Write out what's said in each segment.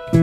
Hi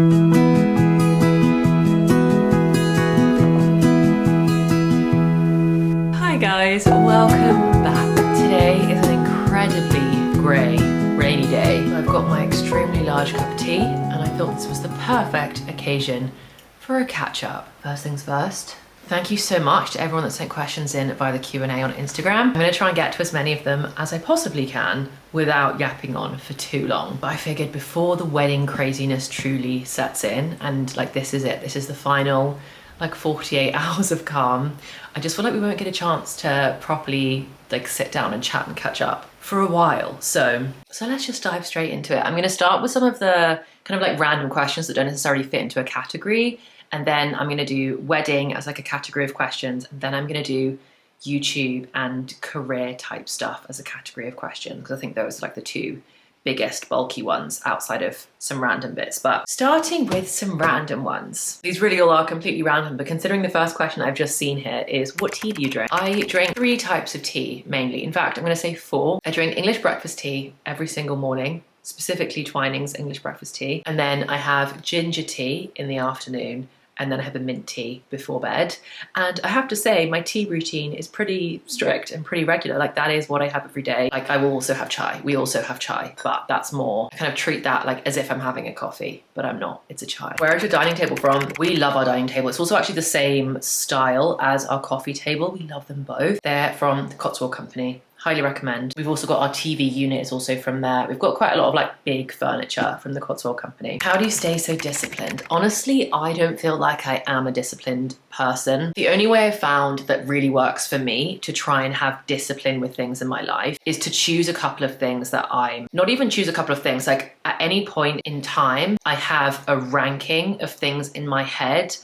guys, welcome back. Today is an incredibly grey, rainy day. I've got my extremely large cup of tea and I thought this was the perfect occasion for a catch up. First things first, thank you so much to everyone that sent questions in via the Q&A on Instagram. I'm gonna try and get to as many of them as I possibly can without yapping on for too long. But I figured before the wedding craziness truly sets in, and like this is it, this is the final like 48 hours of calm, I just feel like we won't get a chance to properly like sit down and chat and catch up for a while. So let's just dive straight into it. I'm gonna start with some of the kind of like random questions that don't necessarily fit into a category. And then I'm gonna do wedding as like a category of questions. And then I'm gonna do YouTube and career type stuff as a category of questions, because I think those are like the two biggest bulky ones outside of some random bits. But starting with some random ones. These really all are completely random, but considering the first question I've just seen here is, what tea do you drink? I drink 3 types of tea mainly. In fact, I'm gonna say 4. I drink English breakfast tea every single morning, specifically Twinings English breakfast tea. And then I have ginger tea in the afternoon, and then I have a mint tea before bed. And I have to say, my tea routine is pretty strict and pretty regular. Like that is what I have every day. Like I will also have chai. We also have chai, but that's more, I kind of treat that like as if I'm having a coffee, but I'm not, it's a chai. Where is your dining table from? We love our dining table. It's also actually the same style as our coffee table. We love them both. They're from the Cotswold Company. Highly recommend. We've also got our TV unit is also from there. We've got quite a lot of like big furniture from the Cotswold Company. How do you stay so disciplined? Honestly, I don't feel like I am a disciplined person. The only way I've found that really works for me to try and have discipline with things in my life is to choose a couple of things that not even choose a couple of things, like at any point in time, I have a ranking of things in my head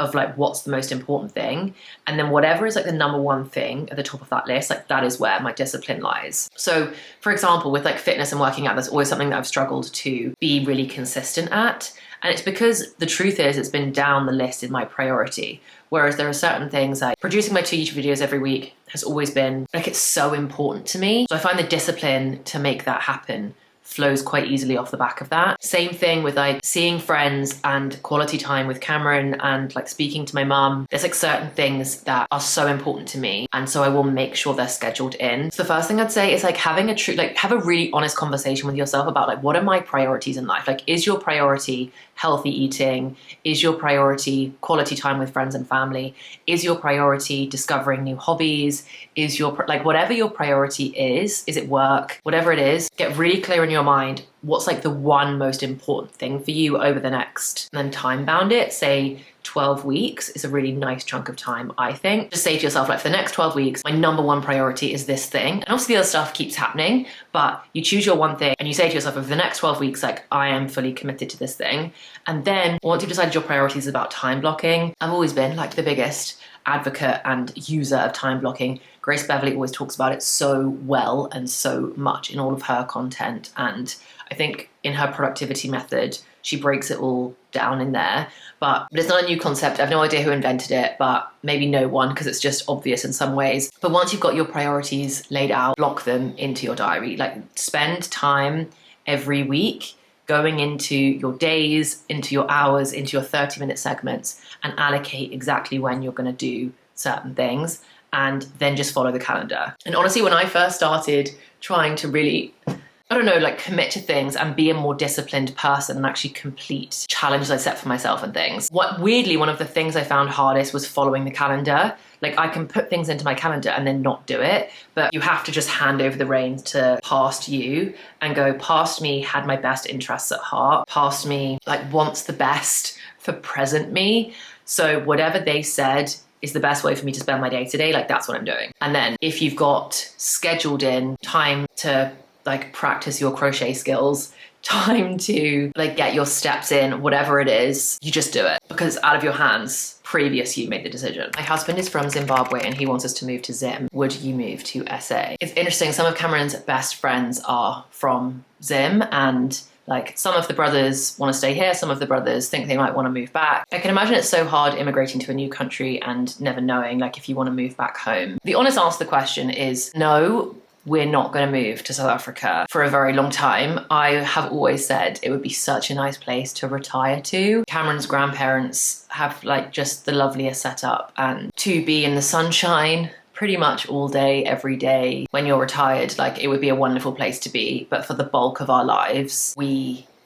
of like what's the most important thing, and then whatever is like the number one thing at the top of that list, like that is where my discipline lies. So for example, with like fitness and working out, that's always something that I've struggled to be really consistent at, and it's because the truth is it's been down the list in my priority. Whereas there are certain things like producing my 2 YouTube videos every week has always been like, it's so important to me. So I find the discipline to make that happen flows quite easily off the back of that. Same thing with like seeing friends and quality time with Cameron and like speaking to my mum. There's like certain things that are so important to me, and so I will make sure they're scheduled in. So the first thing I'd say is like having have a really honest conversation with yourself about like, what are my priorities in life? Like, is your priority healthy eating? Is your priority quality time with friends and family? Is your priority discovering new hobbies? Is your like whatever your priority is it work? Whatever it is, get really clear in your mind what's like the one most important thing for you over the next, and then time bound it. Say 12 weeks is a really nice chunk of time, I think. Just say to yourself, like, for the next 12 weeks, my number one priority is this thing. And obviously the other stuff keeps happening, but you choose your one thing and you say to yourself, over the next 12 weeks, like, I am fully committed to this thing. And then once you've decided your priorities about time blocking, I've always been like the biggest advocate and user of time blocking. Grace Beverley always talks about it so well and so much in all of her content. And I think in her productivity method, she breaks it all down in there. But it's not a new concept. I have no idea who invented it, but maybe no one, because it's just obvious in some ways. But once you've got your priorities laid out, block them into your diary. Like, spend time every week going into your days, into your hours, into your 30-minute segments, and allocate exactly when you're going to do certain things, and then just follow the calendar. And honestly, when I first started trying to really, I don't know, like commit to things and be a more disciplined person and actually complete challenges I set for myself and things, weirdly, one of the things I found hardest was following the calendar. Like, I can put things into my calendar and then not do it, but you have to just hand over the reins to past you and go, past me had my best interests at heart. Past me like wants the best for present me. So whatever they said is the best way for me to spend my day today, like that's what I'm doing. And then if you've got scheduled in time to like practice your crochet skills, time to like get your steps in, whatever it is, you just do it, because out of your hands, previous you made the decision. My husband is from Zimbabwe and he wants us to move to Zim. Would you move to SA? It's interesting, some of Cameron's best friends are from Zim, and like some of the brothers want to stay here, some of the brothers think they might want to move back. I can imagine it's so hard immigrating to a new country and never knowing like if you want to move back home. The honest answer to the question is no. we're not going to move to South Africa for a very long time. I have always said it would be such a nice place to retire to. Cameron's grandparents have like just the loveliest setup, and to be in the sunshine pretty much all day, every day when you're retired, like it would be a wonderful place to be. But for the bulk of our lives,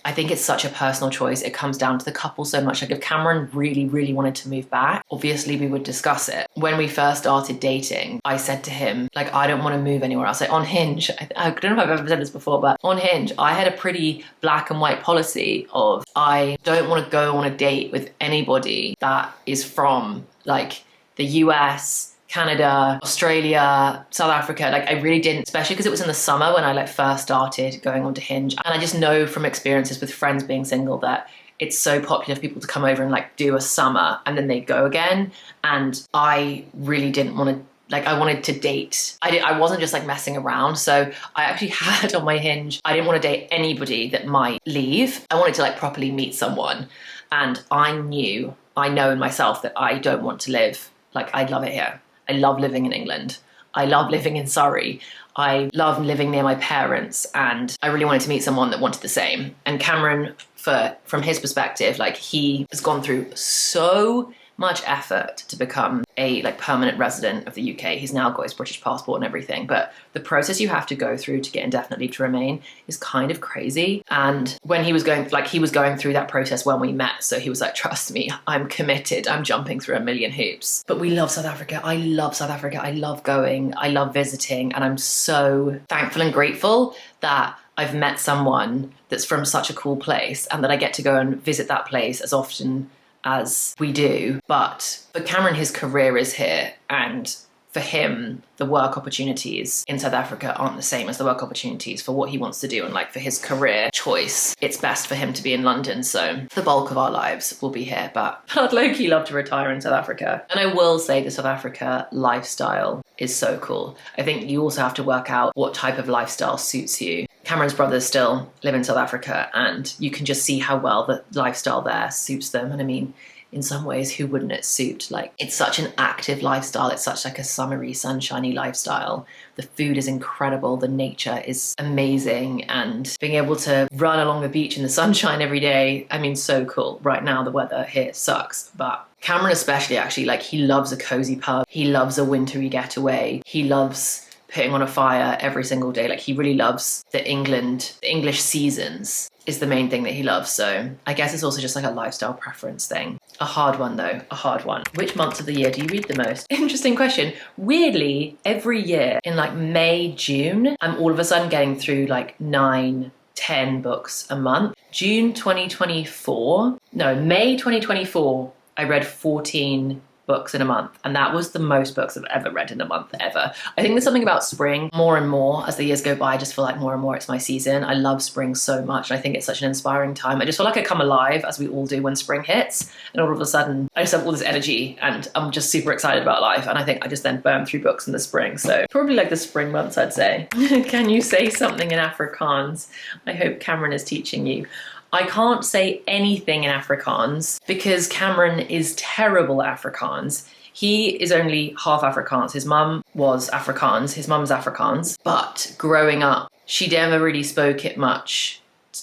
I think it's such a personal choice. It comes down to the couple so much. Like if Cameron really, really wanted to move back, obviously we would discuss it. When we first started dating, I said to him, like, I don't want to move anywhere else. Like on Hinge, I don't know if I've ever said this before, but on Hinge, I had a pretty black and white policy of I don't want to go on a date with anybody that is from like the US, Canada, Australia, South Africa. Like I really didn't, especially because it was in the summer when I like first started going onto Hinge. And I just know from experiences with friends being single that it's so popular for people to come over and like do a summer and then they go again. And I really didn't want to, like I wanted to date. I wasn't just like messing around. So I actually had on my Hinge, I didn't want to date anybody that might leave. I wanted to like properly meet someone. And I know in myself that I don't want to live, like I love it here. I love living in England. I love living in Surrey. I love living near my parents, and I really wanted to meet someone that wanted the same. And Cameron, from his perspective, like he has gone through so much effort to become a like permanent resident of the UK. He's now got his British passport and everything, but the process you have to go through to get indefinite leave to remain is kind of crazy. And when he was going through that process when we met, so he was like, trust me, I'm committed, I'm jumping through a million hoops. But we love South Africa. I love South Africa. I love going, I love visiting, and I'm so thankful and grateful that I've met someone that's from such a cool place and that I get to go and visit that place as often as we do. But for Cameron, his career is here, and for him, the work opportunities in South Africa aren't the same as the work opportunities for what he wants to do. And like for his career choice, it's best for him to be in London. So the bulk of our lives will be here, but I'd low-key love to retire in South Africa. And I will say the South Africa lifestyle is so cool. I think you also have to work out what type of lifestyle suits you. Cameron's brothers still live in South Africa, and you can just see how well the lifestyle there suits them. And I mean, in some ways, who wouldn't it suit? Like, it's such an active lifestyle. It's such like a summery, sunshiny lifestyle. The food is incredible. The nature is amazing. And being able to run along the beach in the sunshine every day, I mean, so cool. Right now, the weather here sucks, but Cameron especially, actually, like he loves a cozy pub. He loves a wintry getaway. He loves putting on a fire every single day. Like he really loves the English seasons is the main thing that he loves. So I guess it's also just like a lifestyle preference thing. A hard one though, a hard one. Which months of the year do you read the most? Interesting question. Weirdly, every year in like May, June, I'm all of a sudden getting through like 9, 10 books a month. May 2024, I read 14 books in a month, and that was the most books I've ever read in a month ever. I think there's something about spring more and more as the years go by. I just feel like more and more it's my season. I love spring so much. I think it's such an inspiring time. I just feel like I come alive, as we all do when spring hits, and all of a sudden I just have all this energy and I'm just super excited about life. And I think I just then burn through books in the spring. So probably like the spring months, I'd say. Can you say something in Afrikaans? I hope Cameron is teaching you. I can't say anything in Afrikaans because Cameron is terrible at Afrikaans. He is only half Afrikaans. His mum was Afrikaans. His mum's Afrikaans. But growing up, she never really spoke it much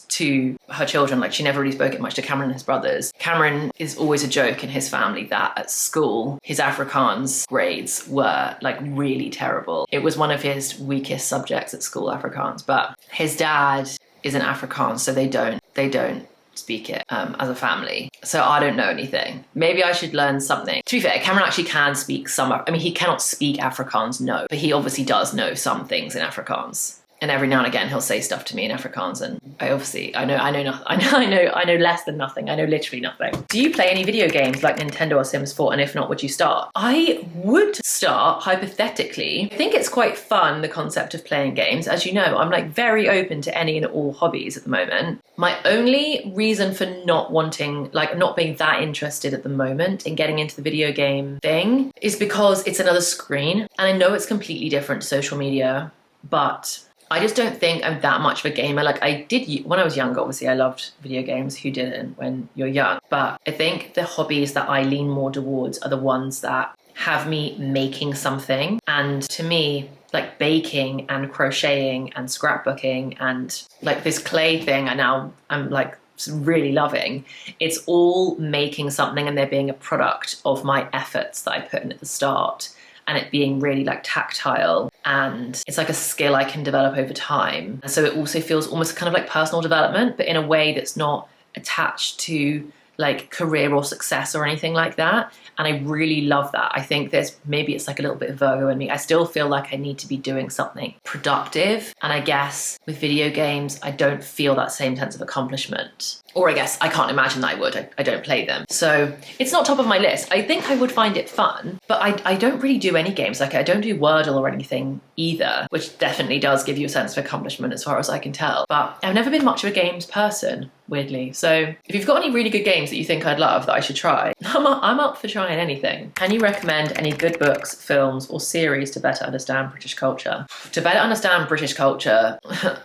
to her children. Like she never really spoke it much to Cameron and his brothers. Cameron is always a joke in his family that at school, his Afrikaans grades were like really terrible. It was one of his weakest subjects at school, Afrikaans. But his dad isn't Afrikaans, so they don't speak it as a family. So I don't know anything. Maybe I should learn something. To be fair, Cameron actually can speak some, I mean, he cannot speak Afrikaans, no, but he obviously does know some things in Afrikaans. And every now and again, he'll say stuff to me in Afrikaans, and I know less than nothing. I know literally nothing. Do you play any video games like Nintendo or Sims 4? And if not, would you start? I would start, hypothetically. I think it's quite fun, the concept of playing games. As you know, I'm like very open to any and all hobbies at the moment. My only reason for not being that interested at the moment in getting into the video game thing is because it's another screen. And I know it's completely different to social media, but I just don't think I'm that much of a gamer. Like I did when I was younger, obviously I loved video games. Who didn't when you're young? But I think the hobbies that I lean more towards are the ones that have me making something. And to me, like baking and crocheting and scrapbooking and like this clay thing I'm like really loving. It's all making something and there being a product of my efforts that I put in at the start, and it being really like tactile, and it's like a skill I can develop over time. And so it also feels almost kind of like personal development, but in a way that's not attached to like career or success or anything like that. And I really love that. I think maybe it's like a little bit of Virgo in me. I still feel like I need to be doing something productive. And I guess with video games, I don't feel that same sense of accomplishment. Or I guess I can't imagine that I would. I don't play them. So it's not top of my list. I think I would find it fun, but I don't really do any games. Like I don't do Wordle or anything either, which definitely does give you a sense of accomplishment as far as I can tell. But I've never been much of a games person, weirdly. So if you've got any really good games that you think I'd love that I should try, I'm up for trying anything. Can you recommend any good books, films, or series to better understand British culture? To better understand British culture,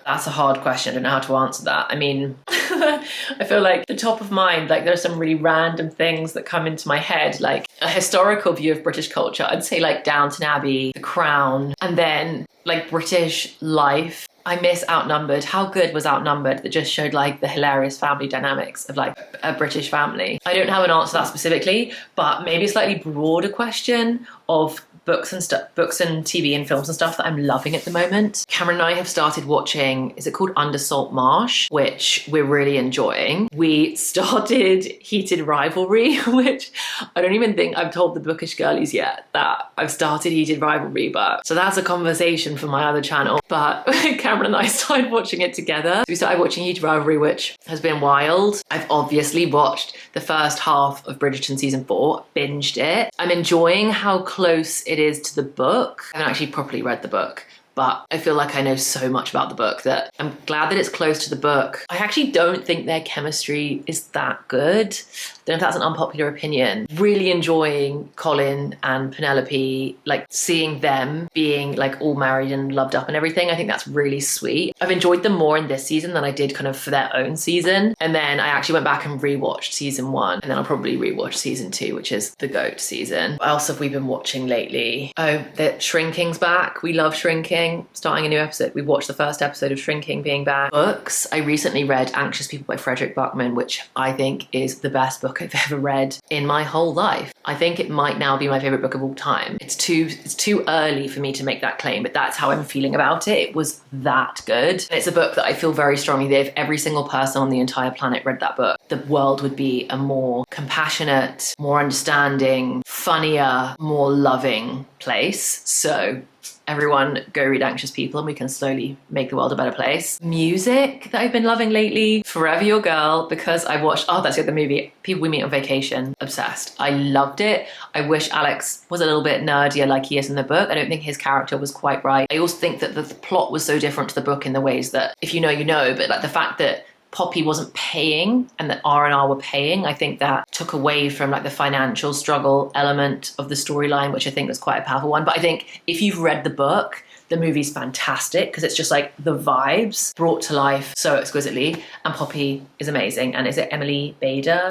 that's a hard question. I don't know how to answer that. I mean, I feel like the top of mind, like there are some really random things that come into my head, like a historical view of British culture. I'd say like Downton Abbey, The Crown, and then like British life. I miss Outnumbered. How good was Outnumbered? That just showed like the hilarious family dynamics of like a British family. I don't have an answer to that specifically, but maybe a slightly broader question of books and TV and films and stuff that I'm loving at the moment. Cameron and I have started watching, is it called Under Salt Marsh, which we're really enjoying. We started Heated Rivalry, which I don't even think I've told the bookish girlies yet that I've started Heated Rivalry, but so that's a conversation for my other channel. But Cameron and I started watching it together. We started watching Heated Rivalry, which has been wild. I've obviously watched the first half of Bridgerton season 4, binged it. I'm enjoying how close it is to the book. I haven't actually properly read the book, but I feel like I know so much about the book that I'm glad that it's close to the book. I actually don't think their chemistry is that good. Don't know if that's an unpopular opinion. Really enjoying Colin and Penelope, like seeing them being like all married and loved up and everything. I think that's really sweet. I've enjoyed them more in this season than I did kind of for their own season. And then I actually went back and rewatched season 1, and then I'll probably rewatch season 2, which is the GOAT season. What else have we been watching lately? Oh, that Shrinking's back. We love Shrinking. Starting a new episode. We watched the first episode of Shrinking being back. Books. I recently read Anxious People by Frederick Buckman, which I think is the best book I've ever read in my whole life. I think it might now be my favorite book of all time. It's too early for me to make that claim, but that's how I'm feeling about it. It was that good. And it's a book that I feel very strongly that if every single person on the entire planet read that book, the world would be a more compassionate, more understanding, funnier, more loving place. So everyone go read Anxious People and we can slowly make the world a better place. Music that I've been loving lately, Forever Your Girl, because I watched, oh, that's the other movie, People We Meet on Vacation. Obsessed. I loved it. I wish Alex was a little bit nerdier like he is in the book. I don't think his character was quite right. I also think that the plot was so different to the book in the ways that if you know, you know, but like the fact that Poppy wasn't paying and that R&R were paying, I think that took away from like the financial struggle element of the storyline, which I think was quite a powerful one. But I think if you've read the book, the movie's fantastic because it's just like the vibes brought to life so exquisitely. And Poppy is amazing. And is it Emily Bader?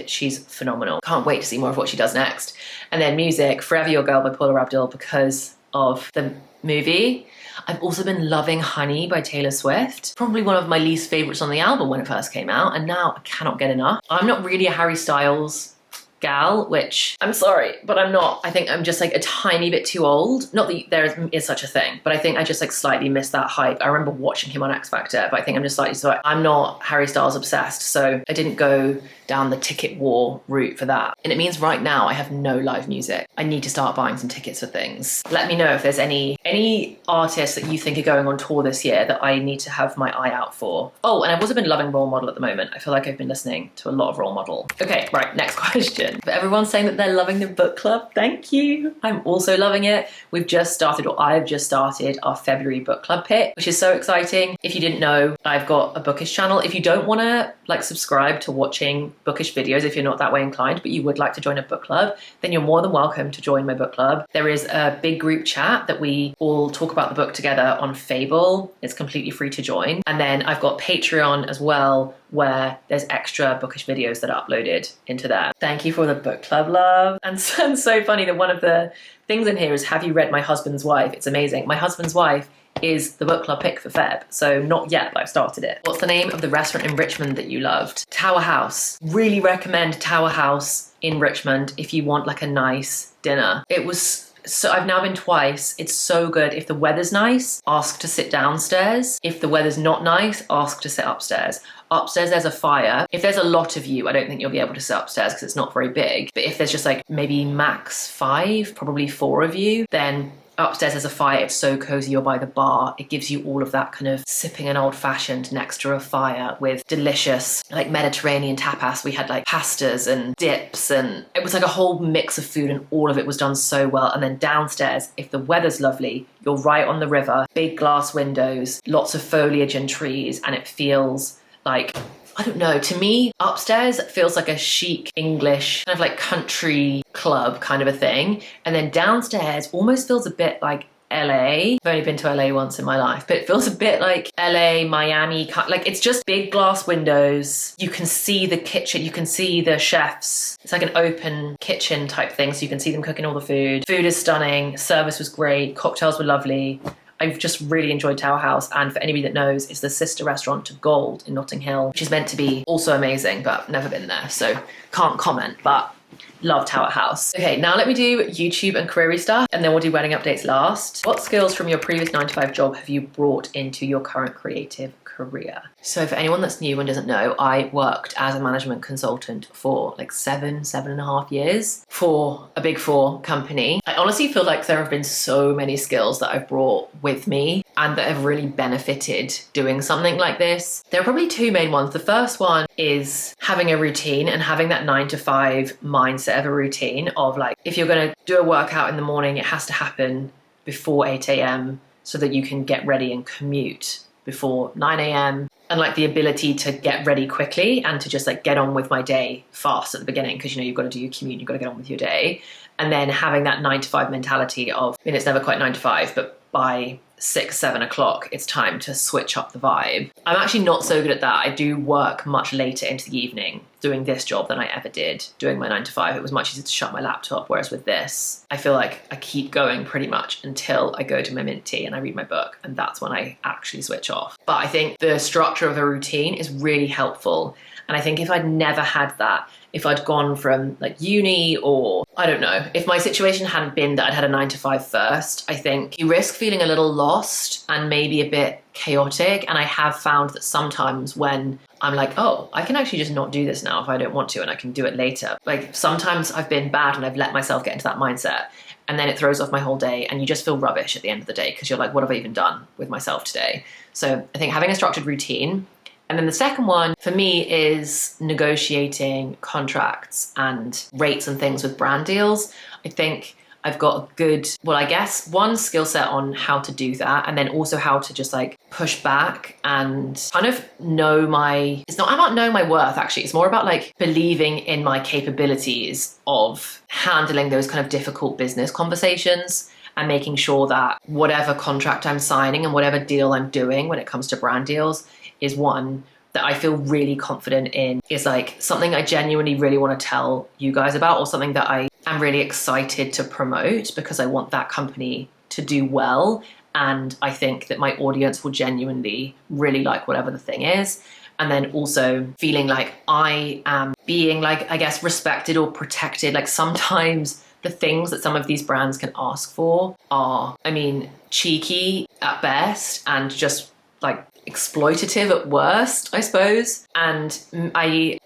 She's phenomenal. Can't wait to see more of what she does next. And then music, Forever Your Girl by Paula Abdul because of the movie. I've also been loving Honey by Taylor Swift. Probably one of my least favorites on the album when it first came out, and now I cannot get enough. I'm not really a Harry Styles gal, which I'm sorry, but I'm not. I think I'm just like a tiny bit too old. Not that there is such a thing, but I think I just like slightly missed that hype. I remember watching him on X Factor, but I think I'm just slightly, so I'm not Harry Styles obsessed, so I didn't go down the ticket war route for that. And it means right now I have no live music. I need to start buying some tickets for things. Let me know if there's any artists that you think are going on tour this year that I need to have my eye out for. Oh, and I've also been loving Role Model at the moment. I feel like I've been listening to a lot of Role Model. Okay, right, next question. But everyone's saying that they're loving the book club. Thank you. I'm also loving it. We've just started, or I've just started our February book club pick, which is so exciting. If you didn't know, I've got a bookish channel. If you don't want to like subscribe to watching bookish videos, if you're not that way inclined, but you would like to join a book club, then you're more than welcome to join my book club. There is a big group chat that we all talk about the book together on Fable. It's completely free to join. And then I've got Patreon as well, where there's extra bookish videos that are uploaded into there. Thank you for for the book club, love. And so funny that one of the things in here is, have you read My Husband's Wife? It's amazing. My Husband's Wife is the book club pick for Feb. So not yet, but I've started it. What's the name of the restaurant in Richmond that you loved? Tower House. Really recommend Tower House in Richmond if you want like a nice dinner. It was so, I've now been twice. It's so good. If the weather's nice, ask to sit downstairs. If the weather's not nice, ask to sit upstairs. Upstairs, there's a fire. If there's a lot of you, I don't think you'll be able to sit upstairs because it's not very big. But if there's just like maybe max 5, probably 4 of you, then upstairs there's a fire. It's so cozy. You're by the bar. It gives you all of that kind of sipping an old fashioned next to a fire with delicious like Mediterranean tapas. We had like pastas and dips, and it was like a whole mix of food, and all of it was done so well. And then downstairs, if the weather's lovely, you're right on the river, big glass windows, lots of foliage and trees, and it feels like, I don't know, to me, upstairs feels like a chic English kind of like country club kind of a thing. And then downstairs almost feels a bit like LA. I've only been to LA once in my life, but it feels a bit like LA, Miami, like it's just big glass windows. You can see the kitchen, you can see the chefs. It's like an open kitchen type thing, so you can see them cooking all the food. Food is stunning, service was great, cocktails were lovely. I've just really enjoyed Tower House, and for anybody that knows, it's the sister restaurant to Gold in Notting Hill, which is meant to be also amazing, but never been there, so can't comment, but love Tower House. Okay, now let me do YouTube and career stuff, and then we'll do wedding updates last. What skills from your previous 9-to-5 job have you brought into your current creative career? So for anyone that's new and doesn't know, I worked as a management consultant for like 7.5 years for a Big 4 company. I honestly feel like there have been so many skills that I've brought with me and that have really benefited doing something like this. There are probably 2 main ones. The first one is having a routine and having that 9-to-5 mindset of a routine of like, if you're going to do a workout in the morning, it has to happen before 8 a.m. so that you can get ready and commute before 9 a.m. and like the ability to get ready quickly and to just like get on with my day fast at the beginning, because you know you've got to do your commute, you've got to get on with your day. And then having that 9-to-5 mentality of, I mean, it's never quite 9 to 5, but by 6-7 o'clock, it's time to switch up the vibe. I'm actually not so good at that. I do work much later into the evening doing this job than I ever did doing my 9-to-5. It was much easier to shut my laptop, whereas with this, I feel like I keep going pretty much until I go to my mint tea and I read my book, and that's when I actually switch off. But I think the structure of a routine is really helpful. And I think if I'd never had that, if I'd gone from like uni, or I don't know, if my situation hadn't been that I'd had a 9-to-5 first, I think you risk feeling a little lost and maybe a bit chaotic. And I have found that sometimes when I'm like, oh, I can actually just not do this now if I don't want to, and I can do it later. Like sometimes I've been bad and I've let myself get into that mindset, and then it throws off my whole day and you just feel rubbish at the end of the day because you're like, what have I even done with myself today? So I think having a structured routine. And then the second one for me is negotiating contracts and rates and things with brand deals. I think I've got a good, well, I guess one skill set on how to do that, and then also how to just like push back and kind of know it's not about knowing my worth actually, it's more about like believing in my capabilities of handling those kind of difficult business conversations and making sure that whatever contract I'm signing and whatever deal I'm doing when it comes to brand deals is one that I feel really confident in, is like something I genuinely really want to tell you guys about, or something that I am really excited to promote because I want that company to do well. And I think that my audience will genuinely really like whatever the thing is. And then also feeling like I am being like, I guess, respected or protected. Like sometimes the things that some of these brands can ask for are, I mean, cheeky at best and just like exploitative at worst, I suppose. And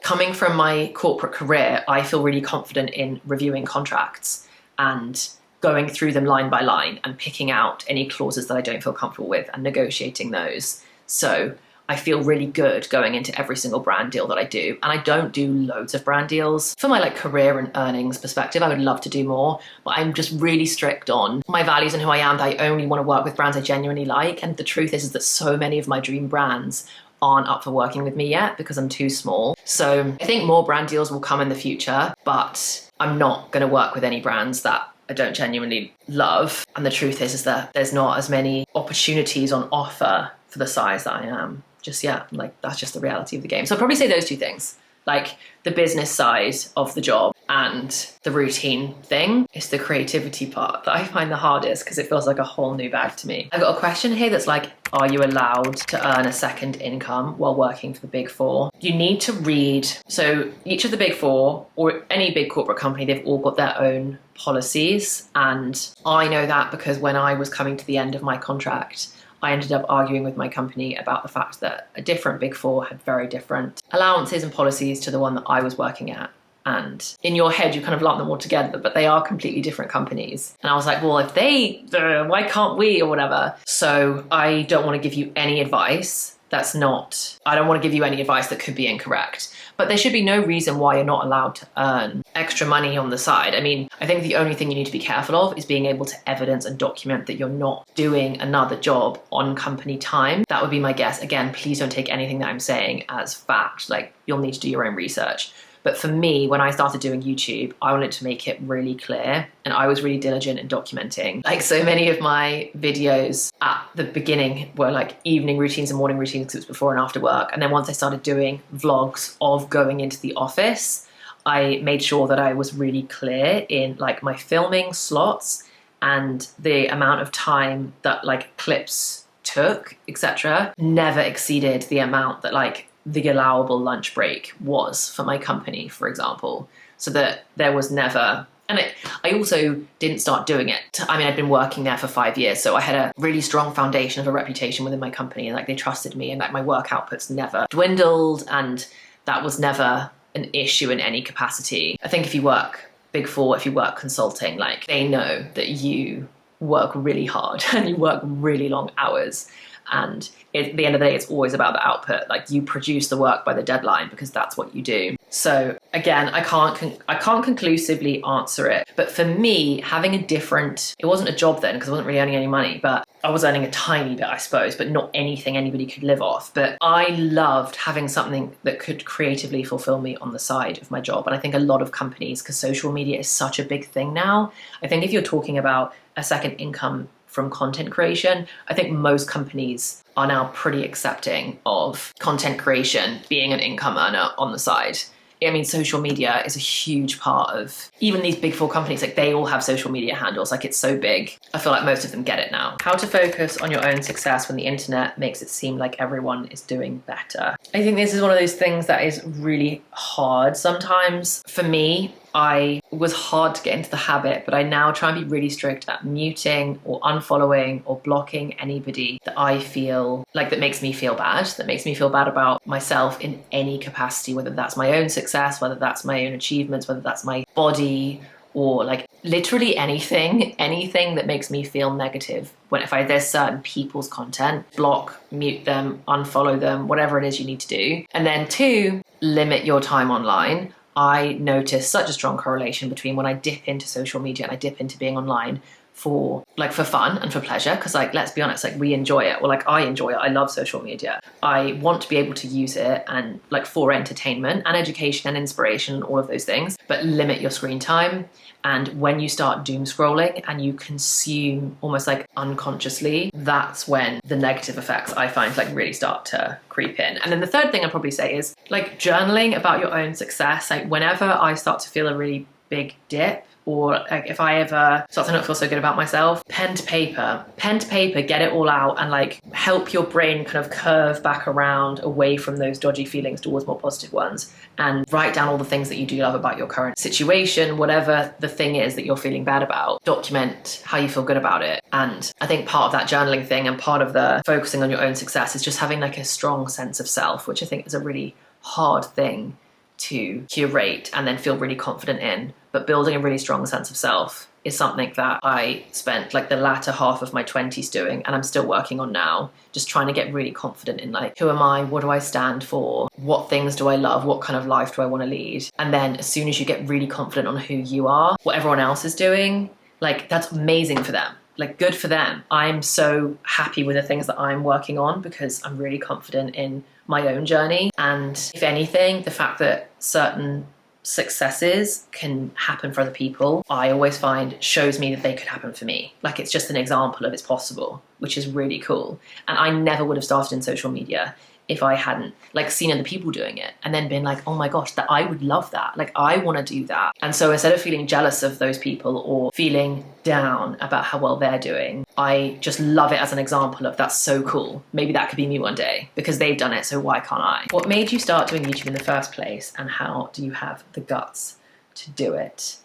coming from my corporate career, I feel really confident in reviewing contracts and going through them line by line and picking out any clauses that I don't feel comfortable with and negotiating those. So I feel really good going into every single brand deal that I do. And I don't do loads of brand deals. For my like career and earnings perspective, I would love to do more, but I'm just really strict on my values and who I am, that I only want to work with brands I genuinely like. And the truth is that so many of my dream brands aren't up for working with me yet because I'm too small. So I think more brand deals will come in the future, but I'm not going to work with any brands that I don't genuinely love. And the truth is that there's not as many opportunities on offer for the size that I am just yet. Like that's just the reality of the game. So I'd probably say those two things, like the business side of the job and the routine thing. It's the creativity part that I find the hardest because it feels like a whole new bag to me. I've got a question here that's like, are you allowed to earn a second income while working for the Big Four? You need to read. So each of the Big Four or any big corporate company, they've all got their own policies. And I know that because when I was coming to the end of my contract, I ended up arguing with my company about the fact that a different Big Four had very different allowances and policies to the one that I was working at. And in your head, you kind of lump them all together, but they are completely different companies. And I was like, well, if they, why can't we or whatever? So I don't want to give you any advice I don't want to give you any advice that could be incorrect. But there should be no reason why you're not allowed to earn extra money on the side. I mean, I think the only thing you need to be careful of is being able to evidence and document that you're not doing another job on company time. That would be my guess. Again, please don't take anything that I'm saying as fact. Like, you'll need to do your own research. But for me, when I started doing YouTube, I wanted to make it really clear, and I was really diligent in documenting. Like, so many of my videos at the beginning were like evening routines and morning routines because it was before and after work. And then once I started doing vlogs of going into the office, I made sure that I was really clear in like my filming slots and the amount of time that like clips took, etc. Never exceeded the amount that like the allowable lunch break was for my company, for example, so that there was never, and I also didn't start doing it. I mean, I'd been working there for 5 years, so I had a really strong foundation of a reputation within my company, and like they trusted me, and like my work outputs never dwindled, and that was never an issue in any capacity. I think if you work Big Four, if you work consulting, like they know that you work really hard and you work really long hours. And at the end of the day, it's always about the output. Like, you produce the work by the deadline because that's what you do. So again, I can't conclusively answer it. But for me, having a different, it wasn't a job then because I wasn't really earning any money, but I was earning a tiny bit, I suppose, but not anything anybody could live off. But I loved having something that could creatively fulfill me on the side of my job. And I think a lot of companies, because social media is such a big thing now, I think if you're talking about a second income from content creation, I think most companies are now pretty accepting of content creation being an income earner on the side. I mean, social media is a huge part of even these Big Four companies. Like, they all have social media handles. Like, it's so big. I feel like most of them get it now. How to focus on your own success when the internet makes it seem like everyone is doing better. I think this is one of those things that is really hard sometimes. For me, I was hard to get into the habit, but I now try and be really strict at muting or unfollowing or blocking anybody that I feel like that makes me feel bad about myself in any capacity, whether that's my own success, whether that's my own achievements, whether that's my body, or like literally anything that makes me feel negative. If there's certain people's content, block, mute them, unfollow them, whatever it is you need to do. And then 2, limit your time online. I notice such a strong correlation between when I dip into social media and I dip into being online for fun and for pleasure, because like, let's be honest, like we enjoy it, or like I enjoy it. I love social media. I want to be able to use it and like for entertainment and education and inspiration, all of those things, but limit your screen time. And when you start doom scrolling and you consume almost like unconsciously, that's when the negative effects I find like really start to creep in. And then the third thing I'd probably say is like journaling about your own success. Like, whenever I start to feel a really big dip, or like if I ever start to not feel so good about myself, pen to paper, get it all out, and like help your brain kind of curve back around away from those dodgy feelings towards more positive ones, and write down all the things that you do love about your current situation, whatever the thing is that you're feeling bad about. Document how you feel good about it. And I think part of that journaling thing and part of the focusing on your own success is just having like a strong sense of self, which I think is a really hard thing to curate and then feel really confident in. But building a really strong sense of self is something that I spent like the latter half of my 20s doing, and I'm still working on now, just trying to get really confident in like, who am I? What do I stand for? What things do I love? What kind of life do I want to lead? And then as soon as you get really confident on who you are, what everyone else is doing, like that's amazing for them. Like, good for them. I'm so happy with the things that I'm working on because I'm really confident in my own journey. And if anything, the fact that certain successes can happen for other people, I always find shows me that they could happen for me. Like, it's just an example of it's possible, which is really cool. And I never would have started in social media if I hadn't like seen other people doing it and then been like, oh my gosh, that I would love that. Like I want to do that. And so instead of feeling jealous of those people or feeling down about how well they're doing, I just love it as an example of that's so cool. Maybe that could be me one day because they've done it, so why can't I? What made you start doing YouTube in the first place, and how do you have the guts to do it?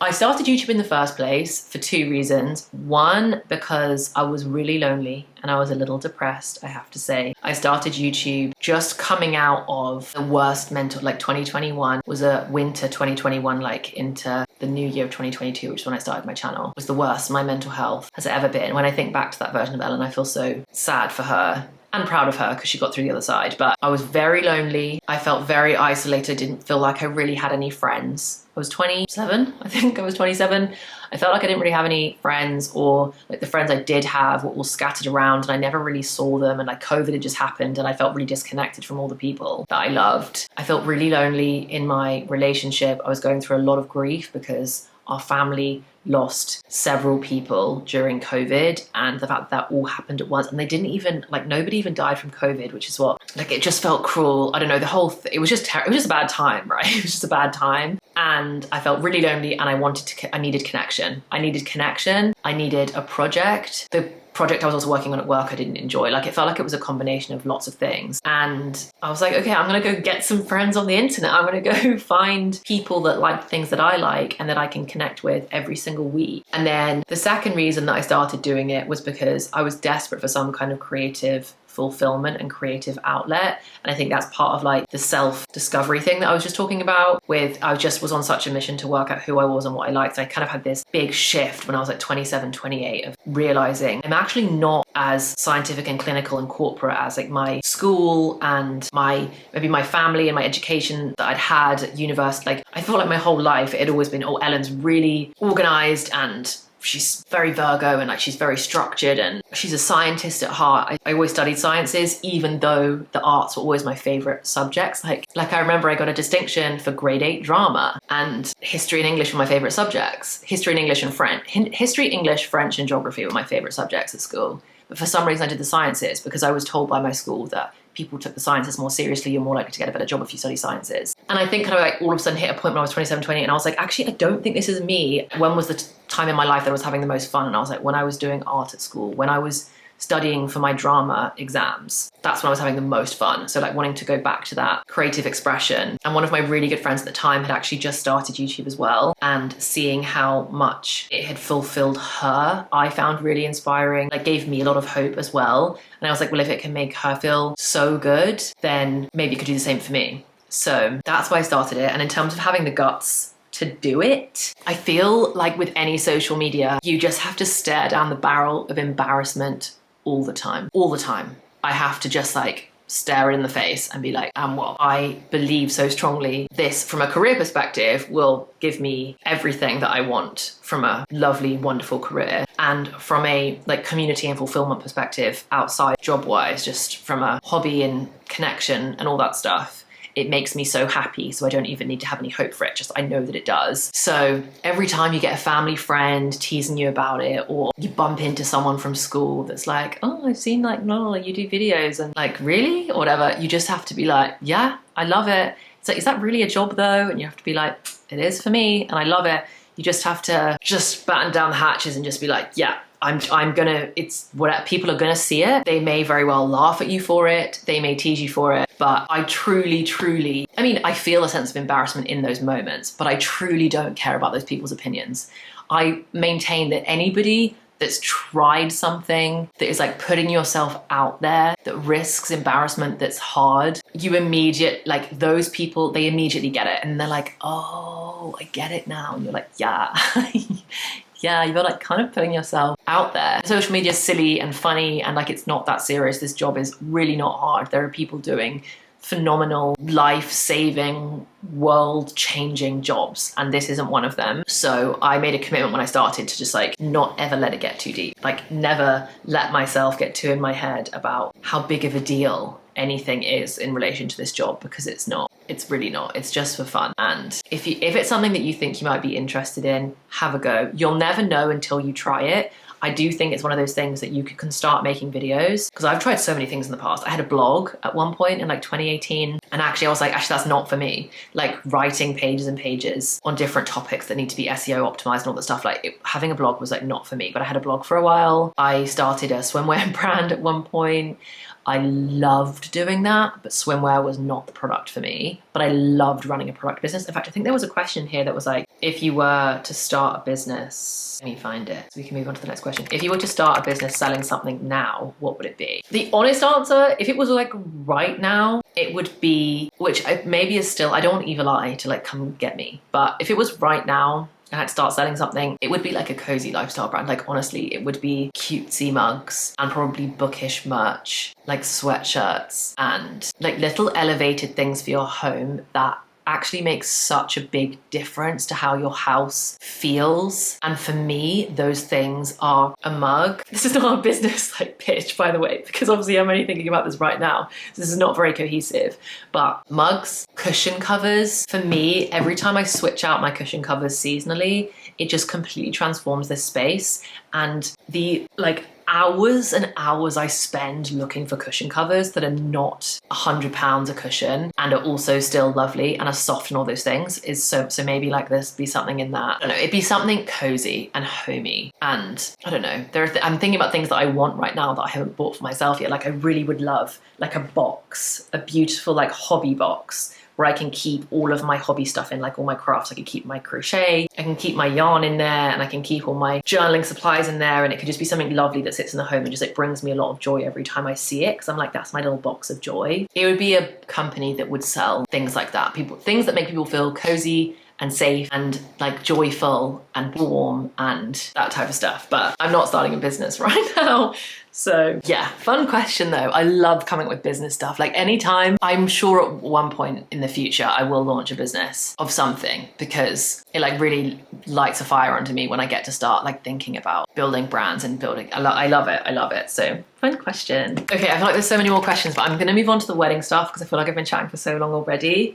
I started YouTube in the first place for 2 reasons. One, because I was really lonely and I was a little depressed, I have to say. I started YouTube just coming out of the worst mental, like 2021 was a winter 2021, like into the new year of 2022, which is when I started my channel, was the worst my mental health has ever been. When I think back to that version of Ellen, I feel so sad for her and proud of her because she got through the other side. But I was very lonely. I felt very isolated. Didn't feel like I really had any friends. I was 27, I think I was 27. I felt like I didn't really have any friends, or like the friends I did have were all scattered around and I never really saw them, and like COVID had just happened and I felt really disconnected from all the people that I loved. I felt really lonely in my relationship. I was going through a lot of grief because our family lost several people during COVID, and the fact that all happened at once, and they didn't even, like, nobody even died from COVID, which is what, like, it just felt cruel. I don't know, the whole it was just it was just a bad time, right? It was just a bad time, and I felt really lonely, and I needed connection. I needed a project. The project I was also working on at work I didn't enjoy. Like, it felt like it was a combination of lots of things. And I was like, okay, I'm gonna go get some friends on the internet. I'm gonna go find people that like things that I like and that I can connect with every single week. And then the second reason that I started doing it was because I was desperate for some kind of creative fulfillment and creative outlet. And I think that's part of like the self-discovery thing that I was just talking about with, I just was on such a mission to work out who I was and what I liked. I kind of had this big shift when I was like 27, 28 of realizing I'm actually not as scientific and clinical and corporate as like my school and maybe my family and my education that I'd had at university. Like, I felt like my whole life it had always been, oh, Ellen's really organized and she's very Virgo and like she's very structured and she's a scientist at heart. I always studied sciences, even though the arts were always my favorite subjects. Like I remember I got a distinction for grade 8 drama, and history and English were my favorite subjects. History, English, French and geography were my favorite subjects at school. But for some reason I did the sciences because I was told by my school that people took the sciences more seriously. You're more likely to get a better job if you study sciences. And I think kind of like all of a sudden hit a point when I was 27, 28, and I was like, actually, I don't think this is me. When was the time in my life that I was having the most fun? And I was like, when I was doing art at school, when I was studying for my drama exams, that's when I was having the most fun. So like wanting to go back to that creative expression. And one of my really good friends at the time had actually just started YouTube as well, and seeing how much it had fulfilled her, I found really inspiring. Like, gave me a lot of hope as well. And I was like, well, if it can make her feel so good, then maybe it could do the same for me. So that's why I started it. And in terms of having the guts to do it, I feel like with any social media, you just have to stare down the barrel of embarrassment all the time. I have to just like stare it in the face and be like, and what? I believe so strongly this, from a career perspective, will give me everything that I want from a lovely, wonderful career. And from a like community and fulfillment perspective, outside job-wise, just from a hobby and connection and all that stuff, it makes me so happy. So I don't even need to have any hope for it. Just, I know that it does. So every time you get a family friend teasing you about it, or you bump into someone from school that's like, oh, I've seen like, no, you do videos, and like, really? Or whatever, you just have to be like, yeah, I love it. It's like, is that really a job though? And you have to be like, it is for me and I love it. You just have to just batten down the hatches and just be like, yeah, I'm gonna, it's what people are gonna see it. They may very well laugh at you for it. They may tease you for it, but I truly, I mean, I feel a sense of embarrassment in those moments, but I truly don't care about those people's opinions. I maintain that anybody that's tried something that is like putting yourself out there, that risks embarrassment, that's hard, like those people, they immediately get it. And they're like, oh, I get it now. And you're like, yeah. Yeah, you're like kind of putting yourself out there. Social media is silly and funny, and like, it's not that serious. This job is really not hard. There are people doing phenomenal, life-saving, world-changing jobs, and this isn't one of them. So I made a commitment when I started to just like not ever let it get too deep. Like, never let myself get too in my head about how big of a deal anything is in relation to this job, because it's not. It's really not. It's just for fun. And if it's something that you think you might be interested in, have a go. You'll never know until you try it. I do think it's one of those things that you can start making videos, because I've tried so many things in the past. I had a blog at one point in like 2018, and actually I was like, actually that's not for me. Like writing pages and pages on different topics that need to be SEO optimized and all that stuff, like having a blog was like not for me. But I had a blog for a while. I started a swimwear brand at one point. I loved doing that, but swimwear was not the product for me. But I loved running a product business. In fact, I think there was a question here that was like, if you were to start a business, let me find it so we can move on to the next question. If you were to start a business selling something now, what would it be? The honest answer, if it was like right now, it would be, which maybe is still, I don't want Evil Eye to like come get me, but if it was right now, I had to start selling something, it would be like a cozy lifestyle brand. Like honestly, it would be cutesy mugs and probably bookish merch, like sweatshirts and like little elevated things for your home that actually makes such a big difference to how your house feels. And for me, those things are a mug. This is not a business like pitch, by the way, because obviously I'm only thinking about this right now. This is not very cohesive, but mugs, cushion covers. For me, every time I switch out my cushion covers seasonally, it just completely transforms this space. And the like hours and hours I spend looking for cushion covers that are not £100 a cushion and are also still lovely and are soft and all those things is so maybe like this be something in that. I don't know, it'd be something cozy and homey. And I don't know, I'm thinking about things that I want right now that I haven't bought for myself yet. Like I really would love like a box, a beautiful like hobby box where I can keep all of my hobby stuff in, like all my crafts. I can keep my crochet, I can keep my yarn in there, and I can keep all my journaling supplies in there, and it could just be something lovely that sits in the home and just like brings me a lot of joy every time I see it, because I'm like, that's my little box of joy. It would be a company that would sell things like that, things that make people feel cozy and safe and like joyful and warm and that type of stuff. But I'm not starting a business right now. So yeah, fun question though. I love coming up with business stuff. Like anytime, I'm sure at one point in the future, I will launch a business of something, because it like really lights a fire under me when I get to start like thinking about building brands and building. I love it. I love it. So fun question. Okay, I feel like there's so many more questions, but I'm gonna move on to the wedding stuff because I feel like I've been chatting for so long already.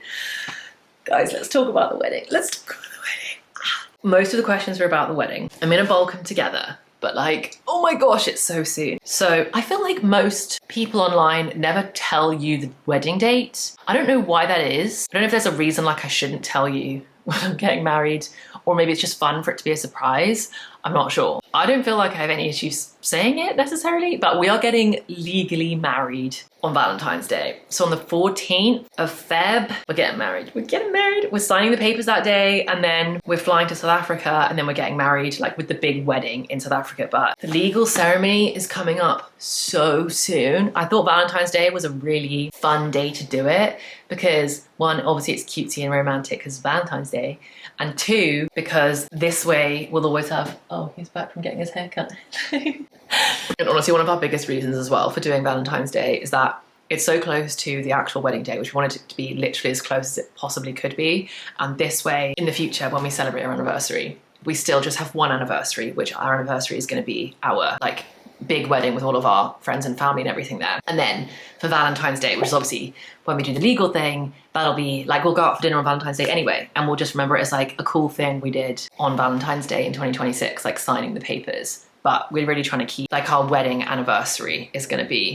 Guys, let's talk about the wedding. Let's talk about the wedding. Most of the questions are about the wedding. I'm gonna bulk them together, but like, oh my gosh, it's so soon. So I feel like most people online never tell you the wedding date. I don't know why that is. I don't know if there's a reason like I shouldn't tell you when I'm getting married, or maybe it's just fun for it to be a surprise. I'm not sure. I don't feel like I have any issues saying it necessarily, but we are getting legally married on Valentine's Day. So on the 14th of Feb, we're getting married. We're getting married. We're signing the papers that day, and then we're flying to South Africa, and then we're getting married like with the big wedding in South Africa. But the legal ceremony is coming up so soon. I thought Valentine's Day was a really fun day to do it because one, obviously it's cutesy and romantic because it's Valentine's Day, and two, because this way we'll always have, oh, he's back from getting his hair cut. And honestly, one of our biggest reasons as well for doing Valentine's Day is that it's so close to the actual wedding day, which we wanted it to be literally as close as it possibly could be. And this way, in the future, when we celebrate our anniversary, we still just have one anniversary, which our anniversary is going to be our like big wedding with all of our friends and family and everything there. And then for Valentine's Day, which is obviously when we do the legal thing, that'll be like, we'll go out for dinner on Valentine's Day anyway, and we'll just remember it as like a cool thing we did on Valentine's Day in 2026, like signing the papers. But we're really trying to keep like our wedding anniversary is going to be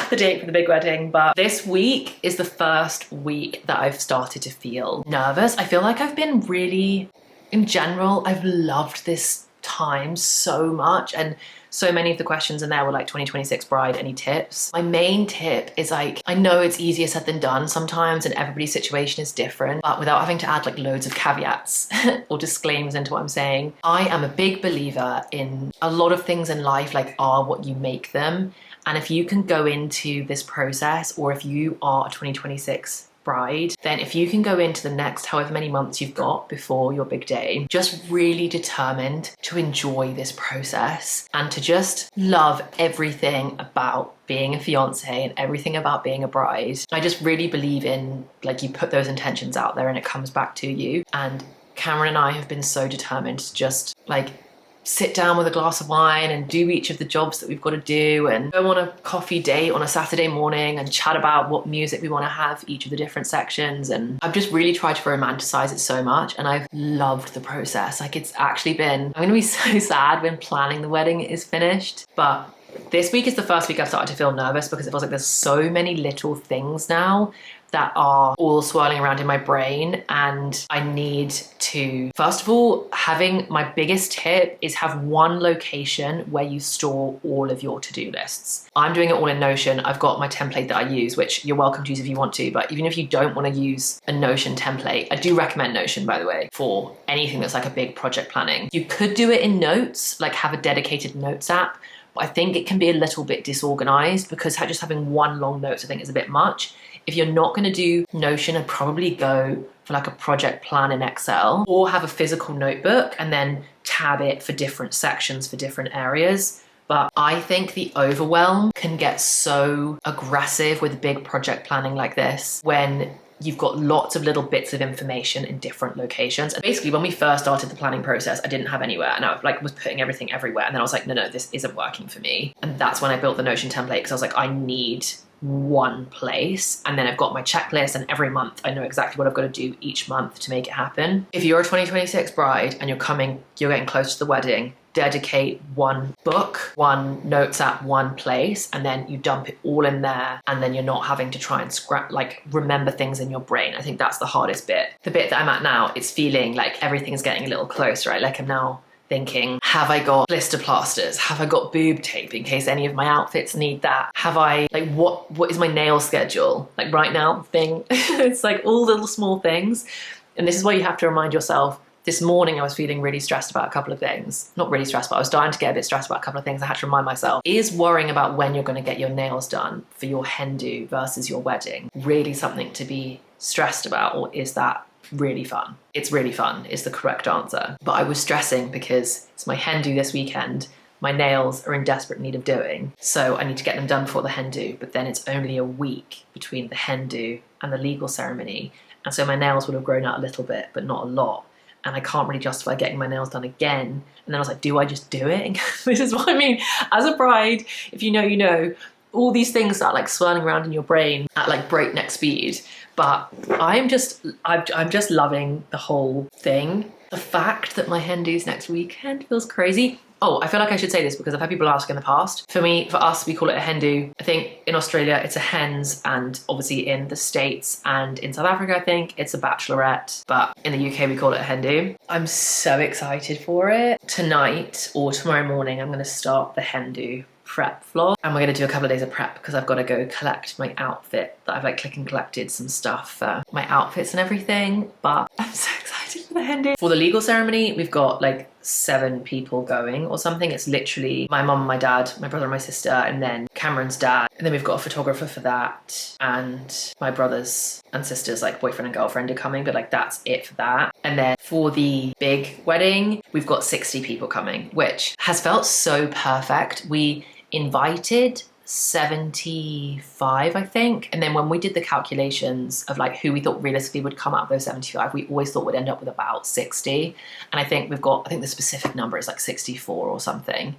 the date for the big wedding. But this week is the first week that I've started to feel nervous. I feel like I've been really, in general, I've loved this time so much, and so many of the questions in there were like 2026 bride, any tips? My main tip is like, I know it's easier said than done sometimes and everybody's situation is different, but without having to add like loads of caveats or disclaimers into what I'm saying, I am a big believer in a lot of things in life like are what you make them. And if you can go into this process, or if you are a 2026 bride, then if you can go into the next however many months you've got before your big day, just really determined to enjoy this process and to just love everything about being a fiance and everything about being a bride. I just really believe in like, you put those intentions out there and it comes back to you. And Cameron and I have been so determined to just like sit down with a glass of wine and do each of the jobs that we've got to do and go on a coffee date on a Saturday morning and chat about what music we want to have each of the different sections. And I've just really tried to romanticize it so much, and I've loved the process. Like, it's actually been, I'm gonna be so sad when planning the wedding is finished, but this week is the first week I've started to feel nervous because it feels like there's so many little things now that are all swirling around in my brain, and I need to, first of all, having my biggest tip is have one location where you store all of your to-do lists. I'm doing it all in Notion. I've got my template that I use, which you're welcome to use if you want to, but even if you don't want to use a Notion template, I do recommend Notion, by the way, for anything that's like a big project planning. You could do it in Notes, like have a dedicated Notes app, but I think it can be a little bit disorganized because just having one long notes I think is a bit much. If you're not going to do Notion, I'd probably go for like a project plan in Excel, or have a physical notebook and then tab it for different sections for different areas. But I think the overwhelm can get so aggressive with big project planning like this when you've got lots of little bits of information in different locations. And basically when we first started the planning process, I didn't have anywhere, and I was putting everything everywhere. And then I was like, no, this isn't working for me. And that's when I built the Notion template, because I was like, I need one place, and then I've got my checklist, and every month I know exactly what I've got to do each month to make it happen. If you're a 2026 bride and you're getting close to the wedding, dedicate one book, one notes app, one place, and then you dump it all in there, and then you're not having to try and remember things in your brain. I think that's the hardest bit. The bit that I'm at now, it's feeling like everything's getting a little closer, right? Like I'm now thinking, have I got blister plasters? Have I got boob tape in case any of my outfits need that? Have I, what is my nail schedule? Like right now, it's like all little small things. And this is why you have to remind yourself. This morning I was feeling really stressed about a couple of things. Not really stressed, but I was starting to get a bit stressed about a couple of things. I had to remind myself, is worrying about when you're going to get your nails done for your hen do versus your wedding really something to be stressed about, or is that really fun? It's really fun is the correct answer. But I was stressing because it's my hen do this weekend. My nails are in desperate need of doing, so I need to get them done before the hen do, but then it's only a week between the hen do and the legal ceremony, and so my nails would have grown out a little bit but not a lot, and I can't really justify getting my nails done again. And then I was like, do I just do it? This is what I mean. As a bride, if you know, you know, all these things start like swirling around in your brain at like breakneck speed. But I'm just loving the whole thing. The fact that my hen do's next weekend feels crazy. Oh, I feel like I should say this because I've had people ask in the past. For us, we call it a hen do. I think in Australia it's a hens, and obviously in the States and in South Africa, I think it's a bachelorette. But in the UK, we call it a hen do. I'm so excited for it. Tonight or tomorrow morning, I'm going to start the hen do prep vlog, and we're going to do a couple of days of prep because I've got to go collect my outfit that I've like click and collected some stuff for my outfits and everything. But I'm so excited for the hen do. For the legal ceremony, we've got like 7 people going or something. It's literally my mum, my dad, my brother and my sister, and then Cameron's dad, and then we've got a photographer for that, and my brothers and sisters, like boyfriend and girlfriend, are coming, but like that's it for that. And then for the big wedding, we've got 60 people coming, which has felt so perfect. We invited 75, I think. And then when we did the calculations of like who we thought realistically would come out of those 75, we always thought we'd end up with about 60. And I think the specific number is like 64 or something.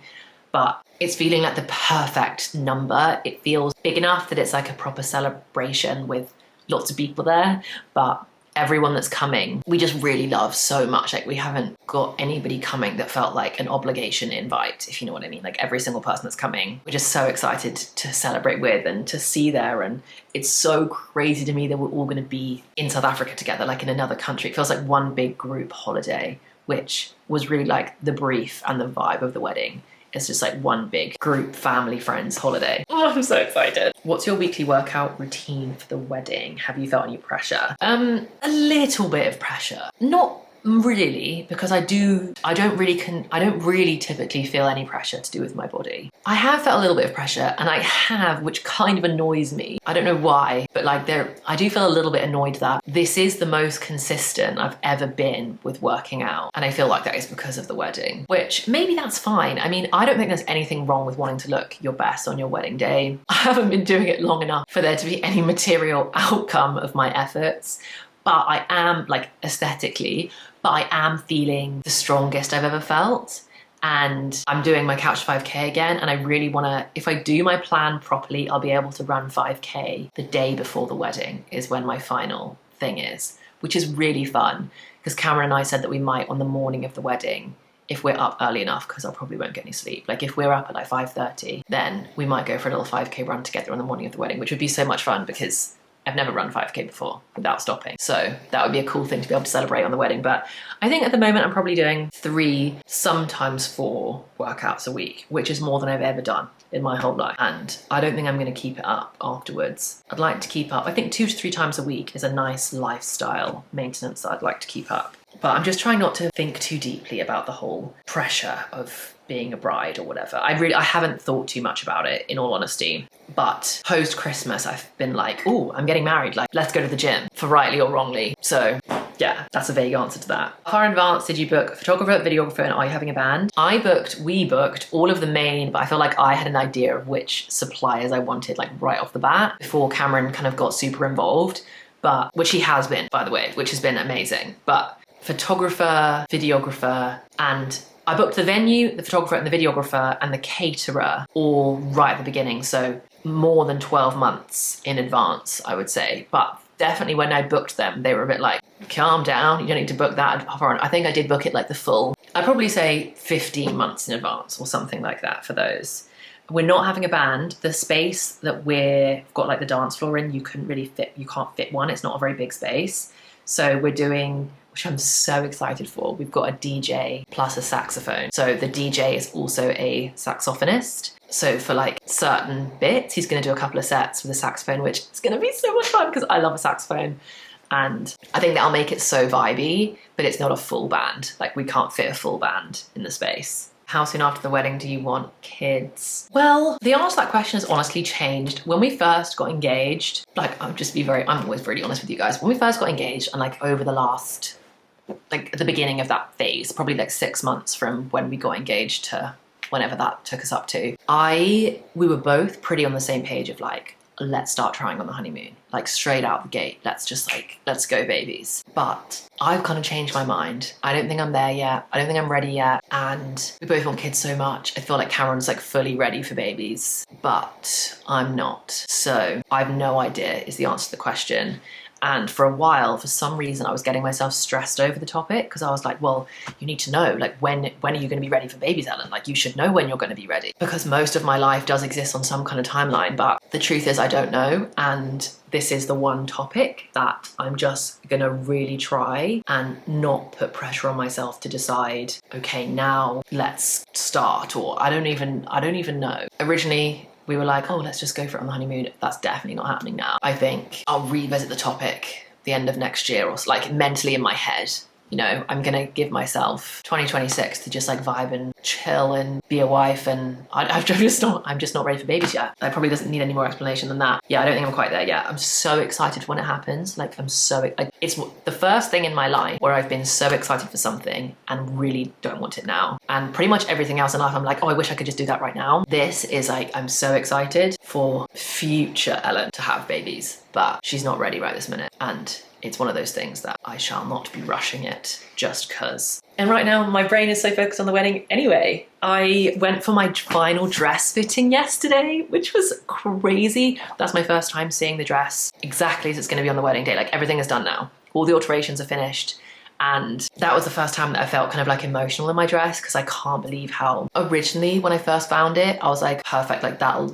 But it's feeling like the perfect number. It feels big enough that it's like a proper celebration with lots of people there, but everyone that's coming, we just really love so much. Like we haven't got anybody coming that felt like an obligation invite, if you know what I mean. Like every single person that's coming, we're just so excited to celebrate with and to see there. And it's so crazy to me that we're all going to be in South Africa together, like in another country. It feels like one big group holiday, which was really like the brief and the vibe of the wedding. It's just like one big group, family, friends holiday. Oh, I'm so excited. What's your weekly workout routine for the wedding? Have you felt any pressure? A little bit of pressure. Not really, because I don't really typically feel any pressure to do with my body. I have felt a little bit of pressure, and which kind of annoys me. I don't know why, but like I do feel a little bit annoyed that this is the most consistent I've ever been with working out. And I feel like that is because of the wedding, which maybe that's fine. I mean, I don't think there's anything wrong with wanting to look your best on your wedding day. I haven't been doing it long enough for there to be any material outcome of my efforts. But I am, like, aesthetically, but I am feeling the strongest I've ever felt. and I'm doing my Couch to 5K again, and I really want to, if I do my plan properly, I'll be able to run 5K the day before the wedding is when my final thing is, which is really fun because Cameron and I said that we might on the morning of the wedding, if we're up early enough, because I probably won't get any sleep. Like if we're up at like 5:30, then we might go for a little 5K run together on the morning of the wedding, which would be so much fun because I've never run 5K before without stopping. So that would be a cool thing to be able to celebrate on the wedding. But I think at the moment I'm probably doing 3, sometimes 4 workouts a week, which is more than I've ever done in my whole life. And I don't think I'm going to keep it up afterwards. I'd like to keep up, I think 2 to 3 times a week is a nice lifestyle maintenance that I'd like to keep up. But I'm just trying not to think too deeply about the whole pressure of being a bride or whatever. I haven't thought too much about it, in all honesty. But post Christmas, I've been like, oh, I'm getting married. Like, let's go to the gym, for rightly or wrongly. So yeah, that's a vague answer to that. How far in advance did you book a photographer, videographer, and are you having a band? We booked all of the main, but I feel like I had an idea of which suppliers I wanted, like right off the bat, before Cameron kind of got super involved, but which he has been, by the way, which has been amazing. But photographer, videographer, and I booked the venue, the photographer and the videographer and the caterer all right at the beginning. So more than 12 months in advance, I would say. But definitely when I booked them, they were a bit like, calm down, you don't need to book that far. I think I did book it like the full, I'd probably say 15 months in advance or something like that for those. We're not having a band. The space that we've got like the dance floor in, you can't fit one. It's not a very big space. So we're doing, which I'm so excited for. We've got a DJ plus a saxophone. So the DJ is also a saxophonist. So for like certain bits, he's gonna do a couple of sets with the saxophone, which is gonna be so much fun because I love a saxophone. And I think that'll make it so vibey, but it's not a full band. Like we can't fit a full band in the space. How soon after the wedding do you want kids? Well, the answer to that question has honestly changed. When we first got engaged, like I'm always really honest with you guys. When we first got engaged and like over the last, like at the beginning of that phase, probably like 6 months from when we got engaged to whenever that took us up to, we were both pretty on the same page of like, let's start trying on the honeymoon, like straight out the gate. Let's go babies. But I've kind of changed my mind. I don't think I'm there yet. I don't think I'm ready yet. And we both want kids so much. I feel like Cameron's like fully ready for babies, but I'm not. So I have no idea is the answer to the question. And for a while, for some reason, I was getting myself stressed over the topic because I was like, well, you need to know, like, when are you going to be ready for babies, Ellen? Like, you should know when you're going to be ready. Because most of my life does exist on some kind of timeline, but the truth is I don't know. And this is the one topic that I'm just going to really try and not put pressure on myself to decide, okay, now let's start, or I don't even know. Originally, we were like, oh, let's just go for it on the honeymoon. That's definitely not happening now. I think I'll revisit the topic the end of next year, or like mentally in my head. You know, I'm gonna give myself 2026 to just like vibe and chill and be a wife, and I'm just not ready for babies yet. That probably doesn't need any more explanation than that. Yeah, I don't think I'm quite there yet. I'm so excited when it happens. Like it's the first thing in my life where I've been so excited for something and really don't want it now. And pretty much everything else in life, I'm like, oh, I wish I could just do that right now. This is like, I'm so excited for future Ellen to have babies, but she's not ready right this minute. And it's one of those things that I shall not be rushing it just cause. And right now my brain is so focused on the wedding anyway. I went for my final dress fitting yesterday, which was crazy. That's my first time seeing the dress exactly as it's gonna be on the wedding day. Like everything is done now. All the alterations are finished. And that was the first time that I felt kind of like emotional in my dress because I can't believe how originally when I first found it, I was like, perfect, like that'll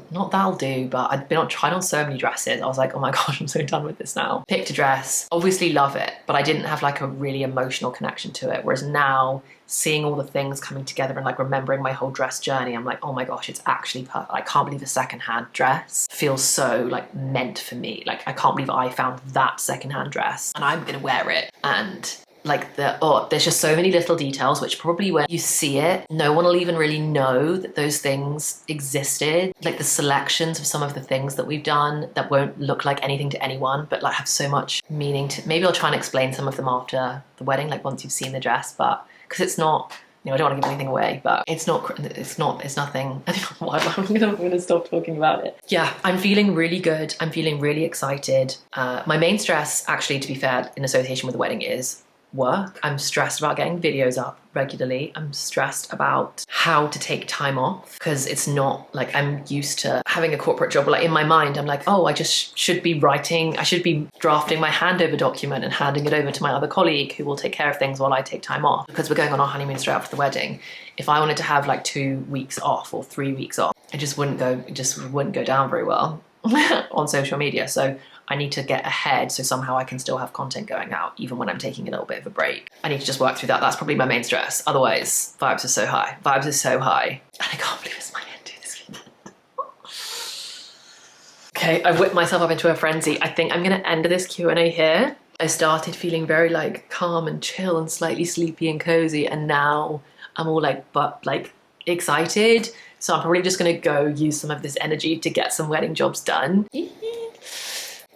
do, but I'd been trying on so many dresses. I was like, oh my gosh, I'm so done with this now. Picked a dress, obviously love it, but I didn't have like a really emotional connection to it. Whereas now, seeing all the things coming together and like remembering my whole dress journey, I'm like, oh my gosh, it's actually perfect. I can't believe the secondhand dress feels so like meant for me. Like I can't believe I found that secondhand dress and I'm gonna wear it. And like there's just so many little details which probably when you see it, no one will even really know that those things existed. Like the selections of some of the things that we've done that won't look like anything to anyone, but like have so much meaning to, maybe I'll try and explain some of them after the wedding, like once you've seen the dress, but because it's not, you know, I don't want to give anything away, but it's nothing. I don't know why, but I'm gonna stop talking about it. Yeah, I'm feeling really good. I'm feeling really excited. My main stress, actually, to be fair, in association with the wedding is work. I'm stressed about getting videos up regularly. I'm stressed about how to take time off because it's not like I'm used to having a corporate job. Like in my mind, I'm like, oh, I just should be writing, I should be drafting my handover document and handing it over to my other colleague who will take care of things while I take time off. Because we're going on our honeymoon straight after the wedding. If I wanted to have like 2 weeks off or 3 weeks off, it just wouldn't go down very well on social media. So I need to get ahead so somehow I can still have content going out even when I'm taking a little bit of a break. I need to just work through that. That's probably my main stress. Otherwise, vibes are so high. Vibes are so high. And I can't believe it's my end this weekend. Okay, I whipped myself up into a frenzy. I think I'm gonna end this Q&A here. I started feeling very like calm and chill and slightly sleepy and cozy, and now I'm all like excited. So I'm probably just gonna go use some of this energy to get some wedding jobs done.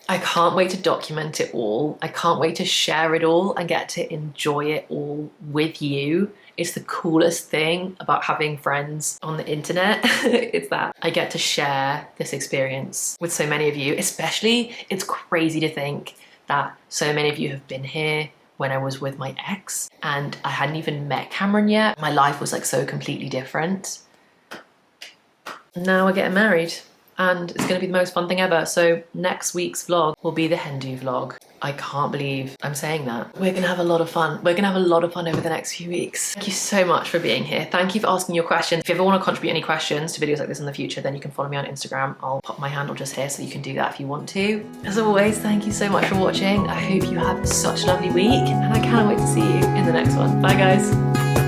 I can't wait to document it all. I can't wait to share it all and get to enjoy it all with you. It's the coolest thing about having friends on the internet. It's that I get to share this experience with so many of you. Especially, it's crazy to think that so many of you have been here when I was with my ex and I hadn't even met Cameron yet. My life was like so completely different. Now we're getting married. And it's gonna be the most fun thing ever. So next week's vlog will be the hen do vlog. I can't believe I'm saying that. We're gonna have a lot of fun. We're gonna have a lot of fun over the next few weeks. Thank you so much for being here. Thank you for asking your questions. If you ever wanna contribute any questions to videos like this in the future, then you can follow me on Instagram. I'll pop my handle just here so you can do that if you want to. As always, thank you so much for watching. I hope you have such a lovely week and I cannot wait to see you in the next one. Bye guys.